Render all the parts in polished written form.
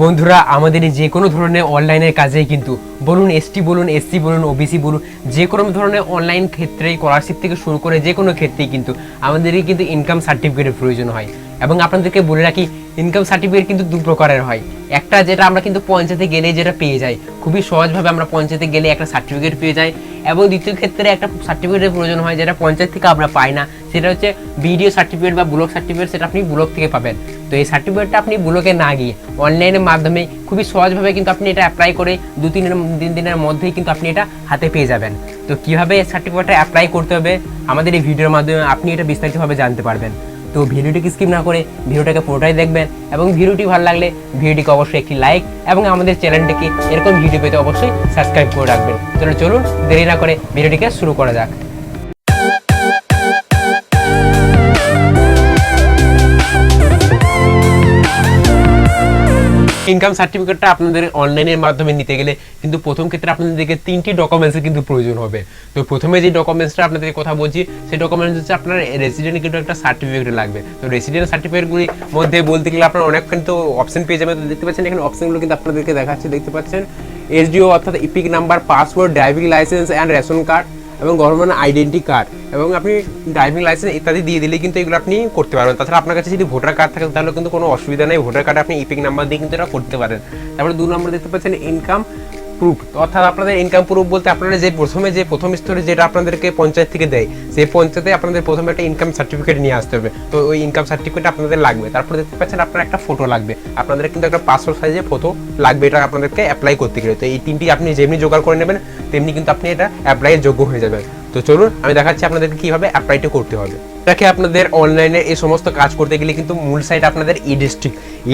বন্ধুরা আমাদের যে কোনো ধরনের অনলাইনের কাজে কিন্তু বলুন এসটি বলুন এসসি বলুন ওবিসি বলুন যে কোনো ধরনের অনলাইন ক্ষেত্রে স্কলারশিপ থেকে শুরু করে যে কোনো ক্ষেত্রেই কিন্তু আমাদেরই কিন্তু ইনকাম সার্টিফিকেটের প্রয়োজন হয়। এবং আপনাদেরকে বলে রাখি ইনকাম সার্টিফিকেট কিন্তু দু প্রকারের হয়। একটা যেটা আমরা কিন্তু পঞ্চায়েতে গেলে যেটা পেয়ে যাই, খুবই সহজভাবে আমরা পঞ্চায়েতে গেলে একটা সার্টিফিকেট পেয়ে যাই। এবং দ্বিতীয় ক্ষেত্রে একটা সার্টিফিকেটের প্রয়োজন হয় যেটা পঞ্চায়েত থেকে আমরা পাই না, সেটা হচ্ছে বিডিও সার্টিফিকেট বা ব্লক সার্টিফিকেট। সেটা আপনি ব্লক থেকে পাবেন। তো এই সার্টিফিকেটটা আপনি ব্লকে না গিয়ে অনলাইনের মাধ্যমে খুবই সহজভাবে কিন্তু আপনি এটা অ্যাপ্লাই করে 2-3 দিনের মধ্যেই কিন্তু আপনি এটা হাতে পেয়ে যাবেন। তো কীভাবে এই সার্টিফিকেটটা অ্যাপ্লাই করতে হবে আমাদের এই ভিডিওর মাধ্যমে আপনি এটা বিস্তারিতভাবে জানতে পারবেন। তো ভিডিওটিকে স্কিপ না করে ভিডিওটাকে পুরোটাই দেখবেন এবং ভিডিওটি ভালো লাগলে ভিডিওটিকে অবশ্যই একটি লাইক এবং আমাদের চ্যানেলটিকে এরকম ভিডিও পেতে অবশ্যই সাবস্ক্রাইব করে রাখবেন। তাহলে চলুন দেরি না করে ভিডিওটিকে শুরু করা যাক। ইনকাম সার্টিফিকেটটা আপনাদের অনলাইনের মাধ্যমে নিতে গেলে কিন্তু প্রথম ক্ষেত্রে আপনাদেরকে 3টি ডকুমেন্টসের কিন্তু প্রয়োজন হবে। তো প্রথমে যে ডকুমেন্টসটা আপনাদের কথা বলছি সেই ডকুমেন্টস হচ্ছে আপনার রেসিডেন্ট কিন্তু একটা সার্টিফিকেট লাগবে। তো রেসিডেন্ট সার্টিফিকেটগুলির মধ্যে বলতে গেলে আপনার অনেক কিন্তু অপশন পেয়ে যাবেন। তো দেখতে পাচ্ছেন এখানে অপশনগুলো কিন্তু আপনাদেরকে দেখাচ্ছে, দেখতে পাচ্ছেন SDO অর্থাৎ epic number, passport, driving licence and ration card এবং গভর্নমেন্ট আইডেন্টি কার্ড এবং আপনি ড্রাইভিং লাইসেন্স ইত্যাদি দিয়ে দিলে কিন্তু এগুলো আপনি করতে পারবেন। তাছাড়া আপনার কাছে যদি ভোটার কার্ড থাকে তাহলে কিন্তু কোনো অসুবিধা নেই, ভোটার কার্ডে আপনি ইপিক নাম্বার দিয়ে কিন্তু এটা করতে পারেন। তারপরে 2 নম্বর দেখতে পাচ্ছেন ইনকাম প্রুফ, অর্থাৎ আপনাদের ইনকাম প্রুফ বলতে আপনারা যে প্রথম স্তরে যেটা আপনাদেরকে পঞ্চায়েত থেকে দেয় সেই পঞ্চায়েতে আপনাদের প্রথমে একটা ইনকাম সার্টিফিকেট নিয়ে আসতে হবে। তো ওই ইনকাম সার্টিফিকেট আপনাদের লাগবে। তারপরে দেখতে পাচ্ছেন আপনার একটা ফটো লাগবে, আপনাদের কিন্তু একটা পাসপোর্ট সাইজের ফটো লাগবে এটা আপনাদেরকে অ্যাপ্লাই করতে গেলে। তো এই 3টি আপনি যেমনি জোগাড় করে নেবেন তেমনি কিন্তু আপনি এটা অ্যাপ্লাইয়ের যোগ্য হয়ে যাবেন। তো চলুন আমি দেখাচ্ছি আপনাদেরকে কীভাবে অ্যাপ্লাইটা করতে হবে। এটাকে আপনাদের অনলাইনে এই সমস্ত কাজ করতে গেলে কিন্তু মূল সাইট আপনাদের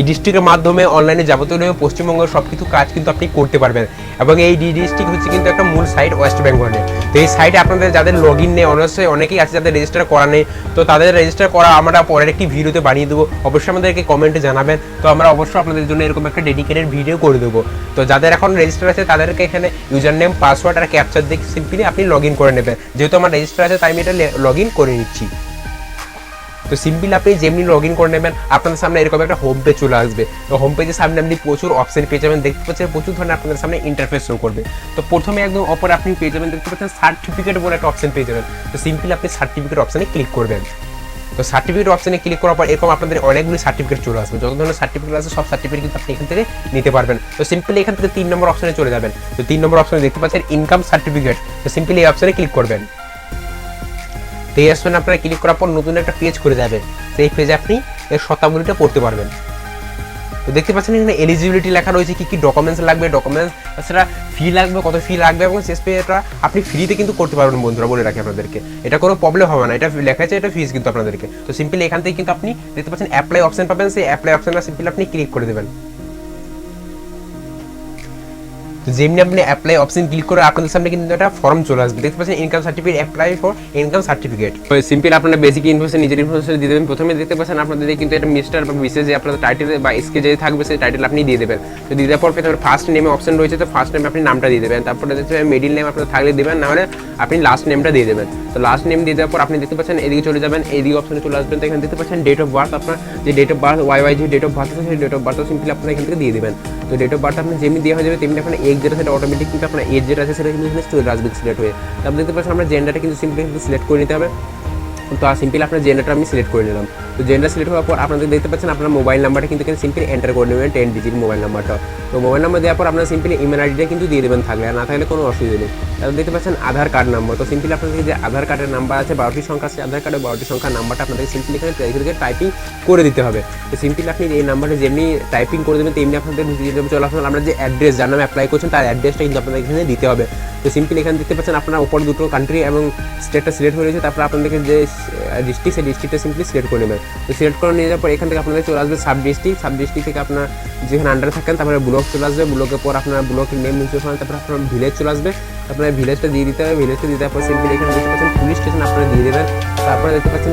ডিস্ট্রিক্টের মাধ্যমে অনলাইনে যাবতীয় পশ্চিমবঙ্গের সব কিছু কাজ কিন্তু আপনি করতে পারবেন। এবং এই ডিস্ট্রিক্ট হচ্ছে কিন্তু একটা মূল সাইট ওয়েস্ট বেঙ্গলের। তো এই সাইটে আপনাদের যাদের লগ ইন নেই, অনেকেই আছে যাদের রেজিস্টার করা নেই, তো তাদের রেজিস্টার করা আমরা পরের একটি ভিডিওতে বানিয়ে দেবো, অবশ্যই আমাদেরকে কমেন্টে জানাবেন। তো আমরা অবশ্যই আপনাদের জন্য এরকম একটা ডেডিকেটেড ভিডিও করে দেবো। তো যাদের এখন রেজিস্টার আছে তাদেরকে এখানে ইউজার নেম, পাসওয়ার্ড আর ক্যাপচার দিয়ে সিম্পলি আপনি লগ ইন করে নেবেন। যেহেতু আমার রেজিস্টার আছে তাই আমি এটা লগ ইন করে নিচ্ছি। তো সিম্পলি আপনি যেমনি লগ ইন করে নেবেন আপনাদের সামনে এরকম একটা হোম পেজ চলে আসবে। তো হোম পেজের সামনে আপনি প্রচুর অপশন পেয়ে যাবেন, দেখতে পাচ্ছেন প্রচুর ধরনের আপনাদের সামনে ইন্টারফেস শো করবে। তো প্রথমে একদম অপরে আপনি পেয়ে যাবেন, দেখতে পাচ্ছেন সার্টিফিকেট বলে একটা অপশন পেয়ে যাবেন। তো সিম্পলি আপনি সার্টিফিকেট অপশনে ক্লিক করবেন। তো সার্টিফিকেট অপশনে ক্লিক করার পর এরকম আপনাদের অনেকগুলি সার্টিফিকেট চলে আসবে। যত ধরনের সার্টিফিকেট আছে সব সার্টিফিকেট কিন্তু আপনি এখান থেকে নিতে পারবেন। তো সিম্পলি এখান থেকে 3 নম্বর অপশনে চলে যাবেন। তো 3 নম্বর অপশনে দেখতে পাচ্ছেন ইনকাম সার্টিফিকেট। তো সিম্পলি এই অপশনে ক্লিক করবেন। তো এই অপশনে আপনারা ক্লিক করার পর নতুন একটা পেজ করে যাবে, সেই পেজে আপনি এর শর্তাবলীটা পড়তে পারবেন। তো দেখতে পাচ্ছেন এখানে এলিজিবিলিটি লেখা রয়েছে, কি কি ডকুমেন্টস লাগবে, ডকুমেন্টস তাছাড়া ফি লাগবে, কত ফি লাগবে এবং শেষ পেয়ে এটা আপনি ফ্রিতে কিন্তু করতে পারবেন। বন্ধুরা বলে রাখি আপনাদেরকে এটা কোনো প্রবলেম হবে না, এটা লেখা আছে, এটা ফিস কিন্তু আপনাদেরকে। তো সিম্পলি এখান থেকে কিন্তু আপনি দেখতে পাচ্ছেন অ্যাপ্লাই অপশন পাবেন, সেই অ্যাপ্লাই অপশনটা সিম্পলি আপনি ক্লিক করে দেবেন। তো যেমনি আপনি অ্যাপ্লাই অপশন ক্লিক করে আপনাদের সামনে কিন্তু একটা ফর্ম চলে আসবে, দেখতে পাচ্ছেন income certificate, apply for income certificate. তো সিম্পলি আপনারা বেসিক ইনফরমেশন নিজের ইনফরমেশন দিয়ে দেবেন। প্রথমে দেখতে পাচ্ছেন আপনাদের কিন্তু একটা মিস্টার বা মিসেস যে আপনাদের টাইটেল বা এসকে যে থাকবে সেই টাইটেল আপনি দিয়ে দেবেন। তো দিয়ে দেওয়ার পর ফার্স্ট নেমে অপশন রয়েছে, তো ফার্স্ট নেমে আপনি নামটা দিয়ে দেবেন। তারপরে দেখতে পাবেন মিডিল নেম আপনার থাকলে দেবেন, না হলে আপনি লাস্ট নেমটা দিয়ে দেবেন। তো লাস্ট নেম দিয়ে দেওয়ার পর আপনি দেখতে পাচ্ছেন এদিকে চলে যাবেন, এইদিকে অপশনে চলে আসবেন। তো এখানে দেখতে পাচ্ছেন ডেট অফ বার্থ, আপনার যে ডেট অফ বার্থ ওয়াই যে ডেট অফ বার্থ আছে সেই ডেট অফ বার্থ সিম্পলি আপনারা এখান থেকে দিয়ে দেবেন। তো ডেট অফ বার্থ আপনি যেমনি দেওয়া হয়ে যাবে তেমনি আপনার এজ যেটা সেটা অটোমেটিক কিন্তু আপনার এজ যেটা আছে সেটা কিন্তু এখানে চলে আসবে সিলেক্ট হয়ে। তারপর দেখতে পাচ্ছেন আমরা জেন্ডারটা কিন্তু সিম্পলি সিলেক্ট করে নিতে হবে। তো সিম্পলি আপনার জেন্ডারটা আমি সিলেক্ট করে নিলাম। তো জেন্ডার সিলেক্ট হওয়ার পর আপনাদের দেখতে পাচ্ছেন আপনার মোবাইল নাম্বারটা কিন্তু এখানে সিম্পলি এন্টার করে নেবেন, 10 ডিজিট মোবাইল নাম্বারটা। তো মোবাইল নাম্বার দেওয়ার পর আপনার সিম্পলি ইমেল আইডিটা কিন্তু দিয়ে দেবেন, থাকলে আর না থাকলে কোনো অসুবিধা নেই। তারপর দেখতে পাচ্ছেন আধার কার্ড নাম্বার। তো সিম্পলি আপনাদের যে আধার কার্ডের নাম্বার আছে 12টি সংখ্যা আছে, আধার কার্ডের 12টি সংখ্যার নাম্বারটা আপনাদের সিম্পলি এখানে টাইপিং করে দিতে হবে। তো সিম্পলি আপনি এই নাম্বারটা যেমনি টাইপিং করে দেবেন তেমনি আপনাদের চলে আসলে আমরা যে অ্যাড্রেস যার নামে অ্যাপ্লাই করছেন তার অ্যাড্রেসটা কিন্তু আপনাদের এখানে দিতে হবে। তো সিম্পলি এখানে দেখতে পাচ্ছেন আপনার উপর দুটো কান্ট্রি এবং স্টেটটা সিলেক্ট হয়ে রয়েছে। তারপর আপনাদেরকে যে ডিস্ট্রিক্ট সেই ডিস্ট্রিক্টটা সিম্পলি সিলেক্ট করে নেবেন। তো সিলেক্ট করে নিয়ে যাওয়ার পর এখান থেকে আপনাদের চলে আসবে সাব ডিস্ট্রিক্ট থেকে আপনার যেখানে আন্ডারে থাকেন, তারপরে ব্লক চলে আসবে, ব্লকের পর আপনার ব্লকের নেম মিউচুয়াল ফান্ড, তারপরে আপনার ভিলেজ চলে আসবে, আপনার ভিলেজটা দিয়ে দিতে হবে। ভিলেজটা দিয়ে দেওয়ার পর সিম্পলি এখানে দেখতে পাচ্ছেন পুলিশ স্টেশন আপনারা দিয়ে দেবেন। তারপরে দেখতে পাচ্ছেন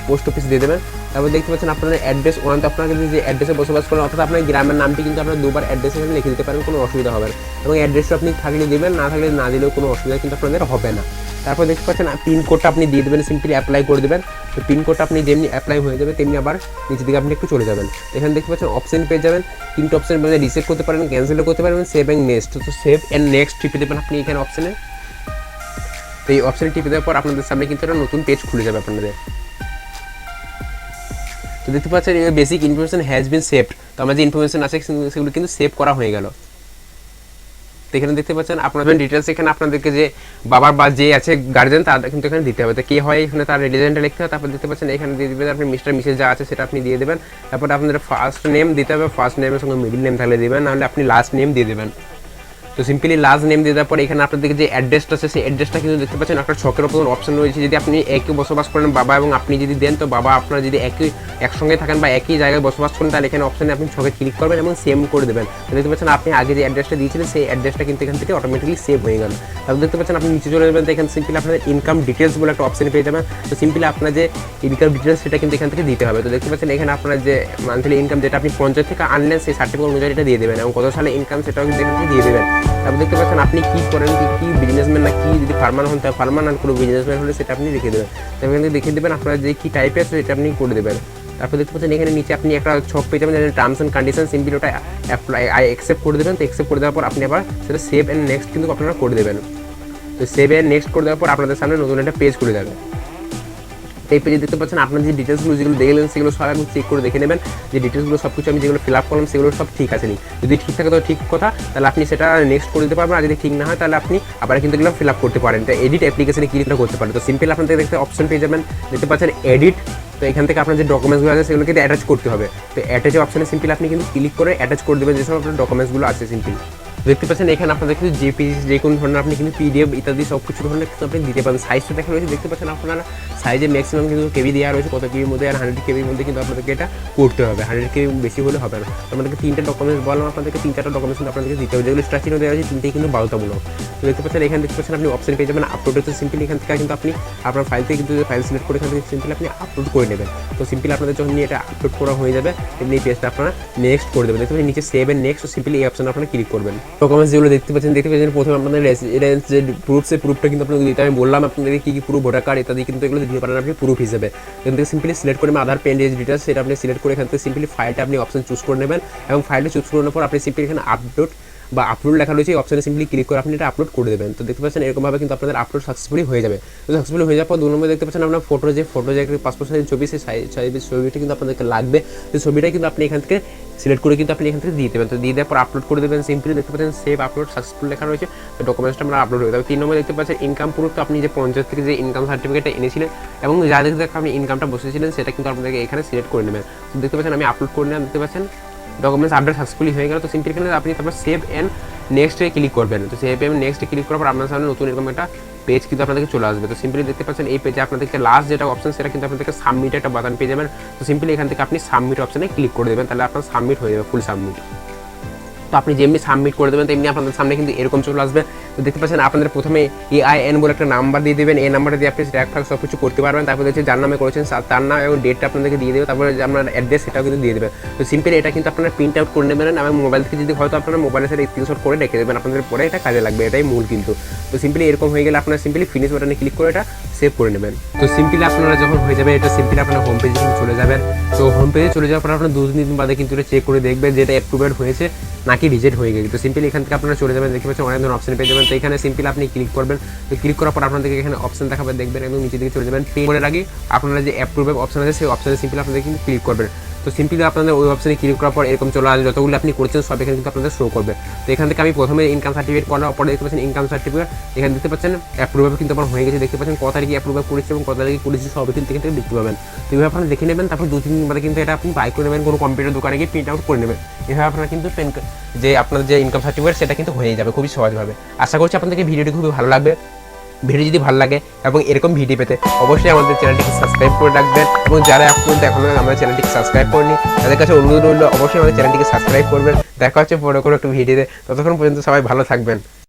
পোস্ট অফিস দিয়ে দেবেন। তারপর দেখতে পাচ্ছেন আপনাদের অ্যাড্রেস ওয়ান, তো আপনাকে যে অ্যাড্রেসে বসবাস করেন অর্থাৎ আপনার গ্রামের নামটি কিন্তু আপনার দুবার অ্যাড্রেস এখানে লিখে দিতে পারেন, কোনো অসুবিধা হবে না। এবং অ্যাড্রেসটা আপনি থাকলে দেবেন, না থাকলে না দিলেও কোনো অসুবিধা কিন্তু আপনাদের হবে না। তারপর দেখতে পাচ্ছেন পিনকোডটা আপনি দিয়ে দেবেন, সিম্পলি অ্যাপ্লাই করে দেবেন। তো পিনকোডটা আপনি যেমনি অ্যাপ্লাই হয়ে যাবে তেমনি আবার নিচের দিকে আপনি একটু চলে যাবেন। এখানে দেখতে পাচ্ছেন অপশন পেয়ে যাবেন, 3টে অপশন পেয়ে রিসেট করতে পারেন, ক্যান্সেলও করতে পারবেন, সেভ অ্যান্ড নেক্সট। তো সেভ অ্যান্ড নেক্সট টিপে দেবেন আপনি এখানে অপশানে। তো এই অপশানে টিপে দেওয়ার পর আপনাদের সামনে কিন্তু একটা নতুন পেজ খুলে যাবে আপনাদের। তো দেখতে পাচ্ছেন basic information has been saved. তো আমার যে ইনফরমেশন আছে সেগুলো কিন্তু সেভ করা হয়ে গেল। তো এখানে দেখতে পাচ্ছেন আপনাদের ডিটেলস, এখানে আপনাদেরকে যে বাবার বা যে আছে গার্জেন তাদের কিন্তু এখানে দিতে হবে। তো কে হয় এখানে তার রিলিজনটা লিখতে হবে। তারপর দেখতে পাচ্ছেন এখানে দিয়ে দেবেন আপনি মিস্টার মিসেস যা আছে সেটা আপনি দিয়ে দেবেন। তারপর আপনাদের ফার্স্ট নেম দিতে হবে, ফার্স্ট নেমের সঙ্গে মিডল নেম থাকলে দেবেন, নাহলে আপনি লাস্ট নেম দিয়ে দেবেন। তো সিম্পলি লাস্ট নেম দিয়ে দেওয়ার পর এখানে আপনাদের যে অ্যাড্রেসটা আছে সেই অ্যাড্রেসটা কিন্তু দেখতে পাচ্ছেন একটা ছকের ওপর অপশন রয়েছে। যদি আপনি একই বসবাস করেন বাবা এবং আপনি যদি দেন, তো বাবা আপনারা যদি একসঙ্গে থাকেন বা একই জায়গায় বসবাস করেন, তাহলে এখানে অপশনে আপনি ছকে ক্লিক করবেন এবং সেম করে দেবেন। তো দেখতে পাচ্ছেন আপনি আগে যে অ্যাড্রেসটা দিয়েছিলেন সেই অ্যাড্রেসটা কিন্তু এখান থেকে অটোমেটিকলি সেভ হয়ে গেল। তারপর দেখতে পাচ্ছেন আপনি নিচে চলে যাবেন, তো এখানে সিম্পলি আপনাদের ইনকাম ডিটেলস বলে একটা অপশন পেয়ে যাবেন। তো সিম্পলি আপনার যে ইনকাম ডিটেলস সেটা কিন্তু এখান থেকে দিতে হবে। তো দেখতে পাচ্ছেন এখানে আপনার যে মান্থলি ইনকাম যেটা আপনি পঞ্চায়েত থেকে আনলেন সেই সার্টিফিকেট অনুযায়ী এটা দিয়ে দেবেন এবং কত সালে ইনকাম সেটাও কিন্তু এখান থেকে দিয়ে দেবেন। তারপর দেখতে পাচ্ছেন আপনি কি করেন, কি বিজনেসম্যান না কি, যদি ফার্মার হন তাহলে ফার্মার, না কোনো বিজনেসম্যান হলে সেটা আপনি লিখে দেবেন। তারপর এখান থেকে দেখিয়ে দেবেন আপনার যে কী টাইপের আছে সেটা আপনি করে দেবেন। তারপর দেখতে পাচ্ছেন এখানে নিচে আপনি একটা ছক পেয়ে যাবেন টার্মস অ্যান্ড কন্ডিশন, সিম্পলি ওটা অ্যাপ্লাই অ্যাকসেপ্ট করে দেবেন। তো অ্যাকসেপ্ট করে দেওয়ার পর আপনি আবার সেটা সেভ অ্যান্ড নেক্সট কিন্তু আপনারা করে দেবেন। তো সেভ অ্যান্ড নেক্সট করে দেওয়ার পর আপনাদের সামনে নতুন একটা পেজ খুলে যাবে। এই পেজে দেখতে পাচ্ছেন আপনার যে ডিটেলসগুলো যেগুলো দেখলেন সেগুলো সব একদম চেক করে দেখে নেবেন যে ডিটেলসগুলো সব কিছু আমি যেগুলো ফিল আপ করলাম সেগুলো সব ঠিক আছে নি। যদি ঠিক থাকে তো ঠিক কথা, তাহলে আপনি সেটা নেক্সট করে দিতে পারবেন। আর যদি ঠিক না হয় তাহলে আপনি আবার কিন্তু এগুলো ফিল আপ করতে পারেন। তো এডিট অ্যাপ্লিকেশনে ক্লিকটা করতে পারেন। তো সিম্পল আপনাদের দেখতে অপশন পেয়ে যাবেন, দেখতে পাচ্ছেন এডিট। তো এখান থেকে আপনার যে ডকুমেন্টসগুলো আছে সেগুলো কিন্তু অ্যাটাচ করতে হবে। তো অ্যাটাচ অপশনে সিম্পল আপনি কিন্তু ক্লিক করে অ্যাটাচ করে দেবেন যেসব আপনার ডকুমেন্টসগুলো আছে। সিম্পল দেখতে পাচ্ছেন এখানে আপনাদের কিন্তু জেপিজি যে কোনো ধরনের আপনি কিন্তু পিডিএফ ইত্যাদি সব কিছু ধরনের কিন্তু আপনি দিতে পারেন। সাইজটা দেখা রয়েছে, দেখতে পাচ্ছেন আপনারা সাইজে ম্যাক্সিমাম কিন্তু কেবি দেওয়া রয়েছে, কত কেবির মধ্যে, আর 100 কেবির মধ্যে কিন্তু আপনাদেরকে এটা করতে হবে। 100 কেবি বেশি হলে হবে না। আপনাদেরকে 3টে ডকুমেন্টস বললাম, আপনাদেরকে 3-4টা ডকুমেন্টস কিন্তু আপনাদেরকে দিতে হবে, যেগুলো স্ট্রাকচারও দেওয়া আছে 3টেই কিন্তু বাধ্যতামূলক। তো দেখতে পাচ্ছেন এখানে দেখতে পাচ্ছেন আপনি অপশন পেয়ে যাবেন আপলোড হচ্ছে। সিম্পলি এখান থেকে কিন্তু আপনি আপনার ফাইল থেকে কিন্তু ফাইল সিলেক্ট করে এখান থেকে সিম্পলি আপনি আপলোড করে নেবেন। তো সিম্পলি আপনাদের যখন এটা আপলোড করা হয়ে যাবে তেমনি এই পেজটা আপনারা নেক্সট করে দেবেন। দেখতে পাচ্ছেন নিচে সেভ এন্ড নেক্সট, সিম্পলি এই অপশনে আপনারা ক্লিক করবেন। ডকুমেন্টস যেগুলো দেখতে পাচ্ছেন প্রথমে আপনাদের রেসিডেন্স যে প্রুফ, সেই প্রুফটা কিন্তু আপনাকে দিতে আমি বললাম আপনাদেরকে কী কী প্রুফ, ভোটার কার্ড ইত্যাদি কিন্তু এগুলো দিতে পারেন আপনি প্রুফ হিসেবে। এখান থেকে সিম্পলি সিলেক্ট করে আধার পেন ডিটেলস সেটা আপনি সিলেক্ট করে এখান থেকে সিম্পলি ফাইলটা আপনি অপশন চুজ করে নেবেন এবং ফাইলটা চুজ করার পর আপনি সিম্পলি এখানে আপলোড বা আপলোড লেখা রয়েছে, এই অপশনে সিম্পলি ক্লিক করে আপনি এটা আপলোড করে দেবেন। তো দেখতে পাচ্ছেন এরকমভাবে কিন্তু আপনাদের আপলোড সাকসেসফুলি হয়ে যাবে। তো সাকসেসফুলি হয়ে যাওয়ার পর 2 নম্বরে দেখতে পাচ্ছেন আপনার ফটো যে পাসপোর্ট সাইজের ছবি, সেই সাইজের ছবিটা কিন্তু আপনাদেরকে লাগবে। সেই ছবিটা কিন্তু আপনি এখান থেকে সিলেক্ট করে কিন্তু আপনি এখান থেকে দিয়ে দেবেন। তো দিয়ে দেওয়ার পর আপলোড করে দেবেন। সিম্পলি দেখতে পাচ্ছেন সেভ আপলোড সাকসেসফুল লেখা রয়েছে। তো ডকুমেন্টসটা আমরা আপলোড হয়ে যাবে। 3 নম্বরে দেখতে পাচ্ছেন ইনকাম প্রুফ। তো আপনি যে পঞ্চায়েত থেকে যে ইনকাম সার্টিফিকেটটা এনেছিলেন এবং যাদের থেকে আপনি ইনকামটা বসেছিলেন সেটা কিন্তু আপনাদেরকে এখানে সিলেক্ট করে নেবেন। তো দেখতে পাচ্ছেন আমি আপলোড করে নিলাম, দেখতে পাচ্ছেন ডকুমেন্টস আপডেট সাকসেসফুলি হয়ে গেল। তো সিম্পলি এখানে আপনি তারপর সেভ অ্যান্ড নেক্সটে ক্লিক করবেন। তো সেভ অ্যান্ড নেক্সটে ক্লিক করার পর আপনার সামনে নতুন এরকম একটা পেজ কিন্তু আপনাদেরকে চলে আসবে। তো সিম্পলি দেখতে পাচ্ছেন এই পেজে আপনাদেরকে লাস্ট যেটা অপশন সেটা কিন্তু আপনাদেরকে সাবমিট একটা বাটন পেয়ে যাবেন। তো সিম্পলি এখান থেকে আপনি সাবমিট অপশনে ক্লিক করে দেবেন, তাহলে আপনার সাবমিট হয়ে যাবে, ফুল সাবমিট। তো আপনি যেমনি সাবমিট করে দেবেন তেমনি আপনাদের সামনে কিন্তু এরকম চলে আসবে। তো দেখতে পাচ্ছেন আপনাদের প্রথমে AIN বলে একটা নাম্বার দিয়ে দেবেন, এই নাম্বারটা দিয়ে আপনি ট্র্যাক ফ্যাক সব কিছু করতে পারবেন। তারপরে হচ্ছে যার নামে করেছেন তার নাম এবং ডেটটা আপনাদেরকে দিয়ে দেবে, তারপরে যে আপনার অ্যাড্রেস সেটাও কিন্তু দিয়ে দেবেন। তো সিম্পলি এটা কিন্তু আপনারা প্রিন্ট আউট করে নেবেন এবং মোবাইল থেকে যদি হয়তো আপনারা মোবাইলে সেটা স্ক্রিনশট করে রেখে দেবেন, আপনাদের পরে এটা কাজে লাগবে, এটাই মূল কিন্তু। তো সিম্পলি এরকম হয়ে গেলে আপনারা সিম্পলি ফিনিশ বাটনে ক্লিক করে এটা সেভ করে নেবেন। তো সিম্পলি আপনারা যখন হয়ে যাবে এটা সিম্পলি আপনারা হোম পেজে কিন্তু চলে যাবেন। তো হোম পেজে চলে যাওয়ার পর আপনারা 2 দিন বাদে কিন্তু এটা চেক করে দেখবেন যে এটা অ্যাপ্রুভড হয়েছে নাকি রিজেক্ট হয়ে গেছে। তো সিম্পলি এখান থেকে আপনারা চলে যাবেন, দেখতে পাচ্ছেন অনেক ধরনের অপশন পেয়ে যাবেন। তো এখানে সিম্পলি আপনি ক্লিক করবেন। তো ক্লিক করার পর আপনাদেরকে এখানে অপশন দেখাবে, দেখবেন একদম নিচে দিকে চলে যাবেন। পে করার আগে আপনারা যে অ্যাপ্রুভ অপশন আছে সেই অপশনে সিম্পলি আপনাদের কিন্তু ক্লিক করবেন। তো সিম্পলি আপনাদের ওই অপশনে ক্লিক করার পর এরকম চলে আসবে, যতগুলো আপনি করছেন সব এখানে কিন্তু আপনাদের শো করবে। তো এখান থেকে আমি প্রথমে ইনকাম সার্টিফিকেট করার পরে দেখতে পাচ্ছেন ইনকাম সার্টিফিকেট এখানে দেখতে পাচ্ছেন অ্যাপ্রুভ কিন্তু আমার হয়ে গেছে, দেখতে পাচ্ছেন কত তারিখে অ্যাপ্রুভ করেছে এবং কত তারিখে করেছে সব কিন্তু এখান থেকে দেখতে পাবেন। তো এইভাবে আপনারা দেখে নেবেন, তারপর 2-3 দিন বাদে কিন্তু এটা আপনি বাই করে নেবেন, কোনো কম্পিউটার দোকানে গিয়ে প্রিন্ট আউট করে নেবেন। এভাবে আপনারা কিন্তু যে আপনার যে ইনকাম সার্টিফিকেট সেটা কিন্তু হয়ে যাবে খুবই সহজভাবে। আশা করছি আপনাদেরকে ভিডিওটি খুবই ভালো লাগবে। ভিডিও যদি ভালো লাগে এবং এরকম ভিডিও পেতে অবশ্যই আমাদের চ্যানেলটিকে সাবস্ক্রাইব করে রাখবেন এবং যারা এখন এখনো আমাদের চ্যানেলটিকে সাবস্ক্রাইব করেনি তাদের কাছে অনুরোধ রইল অবশ্যই আমাদের চ্যানেলটিকে সাবস্ক্রাইব করবেন। দেখা হচ্ছে বড় কোনো একটা ভিডিওতে, ততক্ষণ পর্যন্ত সবাই ভালো থাকবেন।